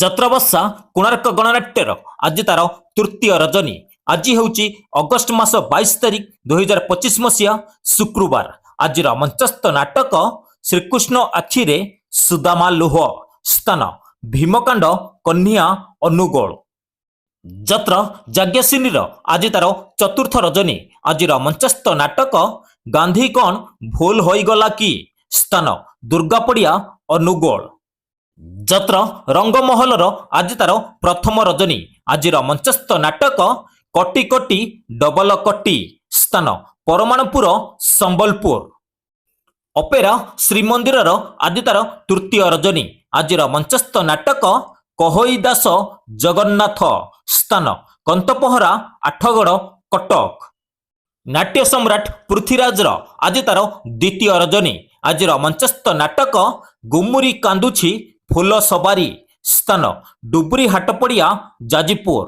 ଯାତ୍ରା ବର୍ଷା କୋଣାର୍କ ଗଣନାଟ୍ୟର ଆଜି ତାର ତୃତୀୟ ରଜନୀ। ଆଜି ହେଉଛି ଅଗଷ୍ଟ ମାସ 22 ତାରିଖ 2025 ମସିହା ଶୁକ୍ରବାର। ଆଜିର ମଞ୍ଚସ୍ଥ ନାଟକ ଶ୍ରୀକୃଷ୍ଣ ଆଖିରେ ସୁଦାମା ଲୁହ, ସ୍ଥାନ ଭୀମକାଣ୍ଡ କହ୍ନିଆ ଅନୁଗୋଳ। ଯାତ୍ରା ଯାଜ୍ଞସିନୀର ଆଜି ତାର ଚତୁର୍ଥ ରଜନୀ। ଆଜିର ମଞ୍ଚସ୍ଥ ନାଟକ ଗାନ୍ଧୀ କଣ ଭୁଲ ହୋଇଗଲା କି, ସ୍ଥାନ ଦୁର୍ଗାପଡ଼ିଆ ଅନୁଗୋଳ। ଯାତ୍ରା ରଙ୍ଗମହଲର ଆଜି ତାର ପ୍ରଥମ ରଜନୀ। ଆଜିର ମଞ୍ଚସ୍ଥ ନାଟକ କଟି କଟି ଡବଲ କଟି, ସ୍ଥାନ ପରମାଣୁପୁର ସମ୍ବଲପୁର। ଅପେରା ଶ୍ରୀମନ୍ଦିରର ଆଜି ତାର ତୃତୀୟ ରଜନୀ। ଆଜିର ମଞ୍ଚସ୍ଥ ନାଟକ କହଇ ଦାସ ଜଗନ୍ନାଥ, ସ୍ଥାନ କନ୍ତପହରା ଆଠଗଡ଼ କଟକ। ନାଟ୍ୟ ସମ୍ରାଟ ପୃଥ୍ୱୀରାଜର ଆଜି ତାର ଦ୍ୱିତୀୟ ରଜନୀ। ଆଜିର ମଞ୍ଚସ୍ଥ ନାଟକ ଗୁମୁରି କାନ୍ଦୁଛି ଫୁଲ ସବାରି, ସ୍ଥାନ ଡୁବୁରି ହାଟପଡ଼ିଆ ଯାଜପୁର।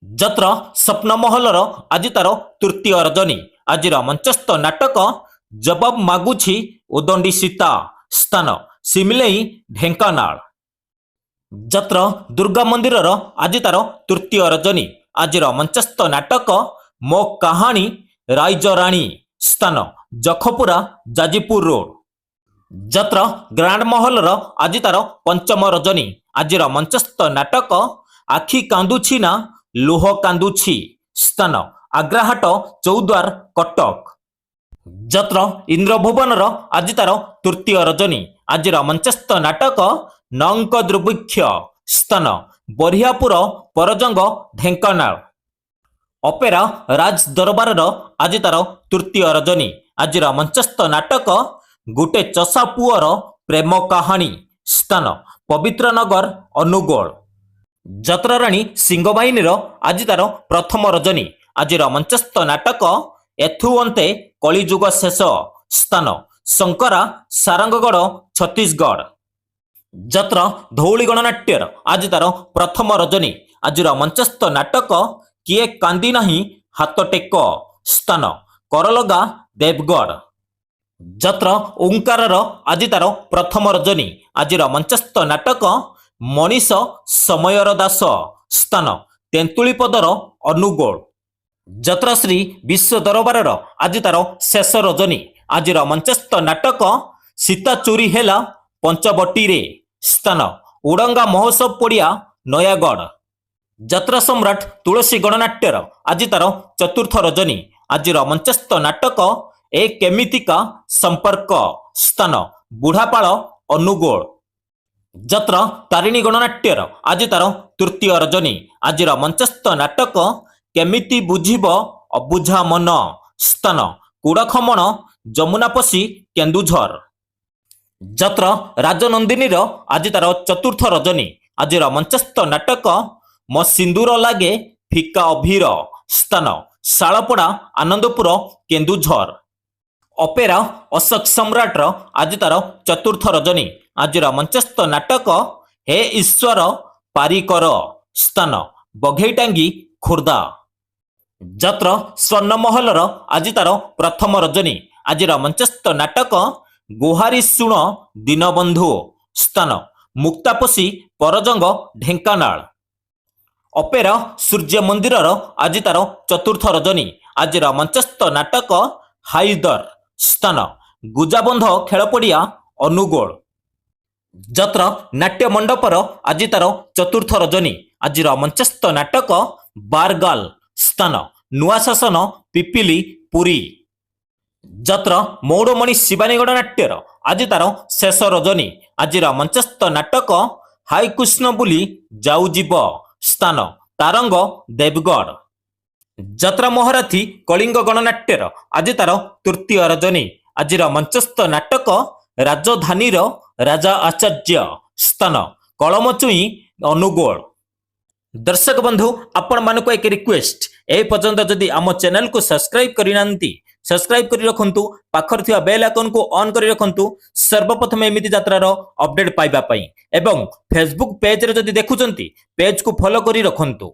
ଯାତ୍ରା ସ୍ୱପ୍ନମହଲର ଆଜି ତାର ତୃତୀୟ ରଜନୀ। ଆଜିର ମଞ୍ଚସ୍ଥ ନାଟକ ଜବାବ ମାଗୁଛି ଉଦଣ୍ଡି ସୀତା, ସ୍ଥାନ ସିମିଲେଇ ଢେଙ୍କାନାଳ। ଯାତ୍ରା ଦୁର୍ଗା ମନ୍ଦିରର ଆଜି ତାର ତୃତୀୟ ରଜନୀ। ଆଜିର ମଞ୍ଚସ୍ଥ ନାଟକ ମୋ କାହାଣୀ ରାଇଜରାଣୀ, ସ୍ଥାନ ଜଖପୁରା ଯାଜପୁର ରୋଡ। ଯାତ୍ରା ଗ୍ରାଣ୍ଡ ମହଲର ଆଜି ତାର ପଞ୍ଚମ ରଜନୀ। ଆଜିର ମଞ୍ଚସ୍ଥ ନାଟକ ଆଖି କାନ୍ଦୁଛି ନା ଲୁହ କାନ୍ଦୁଛି, ସ୍ଥାନ ଆଗ୍ରାହାଟ ଚୌଦ୍ୱାର କଟକ। ଯାତ୍ରା ଇନ୍ଦ୍ରଭୁବନର ଆଜି ତାର ତୃତୀୟ ରଜନୀ। ଆଜିର ମଞ୍ଚସ୍ଥ ନାଟକ ନଙ୍କ ଦୁର୍ଭିକ୍ଷ, ସ୍ଥାନ ବରିହାପୁର ପରଜଙ୍ଗ ଢେଙ୍କାନାଳ। ଅପେରା ରାଜ ଦରବାରର ଆଜି ତାର ତୃତୀୟ ରଜନୀ। ଆଜିର ମଞ୍ଚସ୍ଥ ନାଟକ ଗୋଟେ ଚଷା ପୁଅର ପ୍ରେମ କାହାଣୀ, ସ୍ଥାନ ପବିତ୍ରନଗର ଅନୁଗୋଳ। ଯାତ୍ରାରାଣୀ ସିଂହବାହିନୀର ଆଜି ତାର ପ୍ରଥମ ରଜନୀ। ଆଜିର ମଞ୍ଚସ୍ଥ ନାଟକ ଏଥୁ ଅନ୍ତେ କଳିଯୁଗ ଶେଷ, ସ୍ଥାନ ଶଙ୍କରା ସାରଙ୍ଗଗଡ଼ ଛତିଶଗଡ଼। ଯାତ୍ରା ଧଉଳି ଗଣନାଟ୍ୟର ଆଜି ତାର ପ୍ରଥମ ରଜନୀ। ଆଜିର ମଞ୍ଚସ୍ଥ ନାଟକ କିଏ କାନ୍ଦି ନାହିଁ ହାତ ଟେକ, ସ୍ଥାନ କରଲଗା ଦେବଗଡ଼। ଯାତ୍ରା ଓଁକାରର ଆଜି ତାର ପ୍ରଥମ ରଜନୀ। ଆଜିର ମଞ୍ଚସ୍ଥ ନାଟକ ମଣିଷ ସମୟର ଦାସ, ସ୍ଥାନ ତେନ୍ତୁଳିପଦର ଅନୁଗୋଳ। ଯାତ୍ରା ଶ୍ରୀ ବିଶ୍ୱ ଦରବାରର ଆଜି ତାର ଶେଷ ରଜନୀ। ଆଜିର ମଞ୍ଚସ୍ଥ ନାଟକ ସୀତା ଚୋରି ହେଲା ପଞ୍ଚବଟିରେ, ସ୍ଥାନ ଉଡଙ୍ଗା ମହୋତ୍ସବ ପଡ଼ିଆ ନୟାଗଡ଼। ଯାତ୍ରା ସମ୍ରାଟ ତୁଳସୀ ଗଣନାଟ୍ୟର ଆଜି ତାର ଚତୁର୍ଥ ରଜନୀ। ଆଜିର ମଞ୍ଚସ୍ଥ ନାଟକ ଏ କେମିତିକା ସମ୍ପର୍କ, ସ୍ଥାନ ବୁଢାପାଳ ଅନୁଗୋଳ। ଯାତ୍ରା ତାରିଣୀ ଗଣନାଟ୍ୟର ଆଜି ତାର ତୃତୀୟ ରଜନୀ। ଆଜିର ମଞ୍ଚସ୍ଥ ନାଟକ କେମିତି ବୁଝିବ ଅବୁଝା ମନ, ସ୍ଥାନ କୁଡ଼ଖମଣ ଯମୁନାପଶି କେନ୍ଦୁଝର। ଯାତ୍ରା ରାଜନନ୍ଦିନୀର ଆଜି ତାର ଚତୁର୍ଥ ରଜନୀ। ଆଜିର ମଞ୍ଚସ୍ଥ ନାଟକ ମୋ ସିନ୍ଦୁର ଲାଗେ ଫିକା ଅଭିର, ସ୍ଥାନ ଶାଳପଡ଼ା ଆନନ୍ଦପୁର କେନ୍ଦୁଝର। ଅପେରା ଅଶୋକ ସମ୍ରାଟର ଆଜି ତାର ଚତୁର୍ଥ ରଜନୀ। ଆଜିର ମଞ୍ଚସ୍ଥ ନାଟକ ହେ ଈଶ୍ୱର ପାରିକର, ସ୍ଥାନ ବଘେଇଟାଙ୍ଗି ଖୋର୍ଦ୍ଧା। ଯାତ୍ରା ସ୍ୱର୍ଣ୍ଣମହଲର ଆଜି ତାର ପ୍ରଥମ ରଜନୀ। ଆଜିର ମଞ୍ଚସ୍ଥ ନାଟକ ଗୁହାରି ଶୁଣ ଦୀନବନ୍ଧୁ, ସ୍ଥାନ ମୁକ୍ତାପୋଷି ପରଜଙ୍ଗ ଢେଙ୍କାନାଳ। ଅପେରା ସୂର୍ଯ୍ୟ ମନ୍ଦିରର ଆଜି ତାର ଚତୁର୍ଥ ରଜନୀ। ଆଜିର ମଞ୍ଚସ୍ଥ ନାଟକ ହାଇଦର, ସ୍ଥାନ ଗୁଜାବନ୍ଧ ଖେଳପଡ଼ିଆ ଅନୁଗୋଳ। ଯାତ୍ରା ନାଟ୍ୟ ମଣ୍ଡପର ଆଜି ତାର ଚତୁର୍ଥ ରଜନୀ। ଆଜିର ମଞ୍ଚସ୍ଥ ନାଟକ ବାରଗାଲ, ସ୍ଥାନ ନୂଆ ଶାସନ ପିପିଲି ପୁରୀ। ଯାତ୍ରା ମୌଡ଼ମଣି ଶିବାନୀ ଗଣନାଟ୍ୟର ଆଜି ତାର ଶେଷ ରଜନୀ। ଆଜିର ମଞ୍ଚସ୍ଥ ନାଟକ ହାଇ କୃଷ୍ଣ ବୋଲି ଯାଉ ଯିବ, ସ୍ଥାନ ତାରଙ୍ଗ ଦେବଗଡ଼। ଯାତ୍ରା ମହାରଥୀ କଳିଙ୍ଗ ଗଣନାଟ୍ୟର ଆଜି ତାର ତୃତୀୟ ରଜନୀ। ଆଜିର ମଞ୍ଚସ୍ଥ ନାଟକ ରାଜଧାନୀର ରାଜା ଆଚାର୍ଯ୍ୟ, ସ୍ଥାନ କଳମଚୁଇଁ ଅନୁଗୋଳ। ଦର୍ଶକ ବନ୍ଧୁ ଆପଣମାନଙ୍କୁ ଏକ ରିକ୍ୱେଷ୍ଟ, ଏ ପର୍ଯ୍ୟନ୍ତ ଯଦି ଆମ ଚ୍ୟାନେଲକୁ ସବସ୍କ୍ରାଇବ କରିନାହାନ୍ତି ସବସ୍କ୍ରାଇବ କରି ରଖନ୍ତୁ, ପାଖରେ ଥିବା ବେଲ୍ ଆଇକନକୁ ଅନ୍ କରି ରଖନ୍ତୁ ସର୍ବପ୍ରଥମେ ଏମିତି ଯାତ୍ରାର ଅପଡେଟ୍ ପାଇବା ପାଇଁ। ଏବଂ ଫେସବୁକ୍ ପେଜରେ ଯଦି ଦେଖୁଛନ୍ତି ପେଜକୁ ଫଲୋ କରି ରଖନ୍ତୁ।